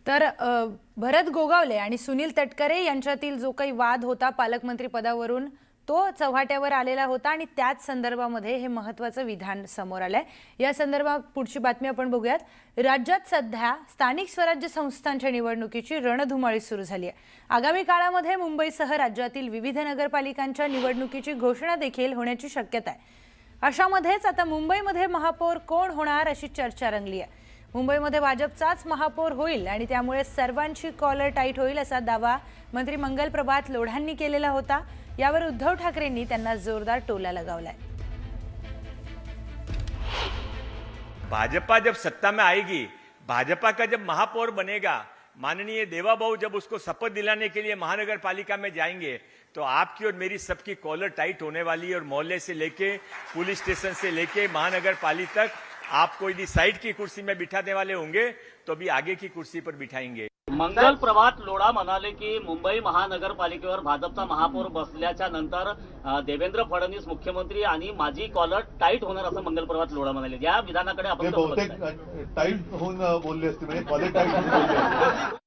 तर भरत गोगावले आणि सुनील तटकरे यांच्यातील जो काही वाद होता पालकमंत्री पदावरून तो चव्हाट्यावर आलेला होता आणि त्याच संदर्भामध्ये हे महत्त्वाचं विधान समोर आलंय। या संदर्भात पुढची बातमी आपण बघूयात। राज्यात सध्या स्थानिक स्वराज्य संस्थांच्या निवडणुकीची रणधुमाळी सुरू झाली आहे। आगामी काळामध्ये मुंबईसह राज्यातील विविध नगरपालिकांच्या निवडणुकीची घोषणा देखील होण्याची शक्यता आहे। अशामध्येच आता मुंबईमध्ये महापौर कोण होणार अशी चर्चा रंगली आहे। मुंबईमध्ये भाजपचाच महापौर होईल आणि त्यामुळे सर्वांची कॉलर टाईट होईल असा दावा मंत्री मंगल प्रभात लोढांनी केलेला होता। यावर उद्धव ठाकरेंनी त्यांना जोरदार टोला लगावलाय। भाजपा जब सत्ता में आएगी, भाजपा का जब महापौर बनेगा, माननीय देवाबाबू जब उसको शपथ दिलाने के लिए महानगर पालिका में जाएंगे तो आपकी और मेरी सबकी कॉलर टाइट होने वाली है। और मोहल्ले से लेके पुलिस स्टेशन से लेके महानगर पालिका तक आपको यदि साइड की कुर्सी में बिठाने वाले होंगे तो भी आगे की कुर्सी पर बिठाएंगे। मंगल प्रभात लोढा म्हणाले की मुंबई महानगरपालिकेवर भाजपचा महापौर बसल्याच्या नंतर देवेंद्र फडणवीस मुख्यमंत्री आणि माझी कॉलर टाईट होणार असं मंगल प्रभात लोढा म्हणाले। या विधानाकडे आपण बहुतेक टाईट होऊन बोलले असते, म्हणजे कॉलर टाईट होऊन बोलले असते।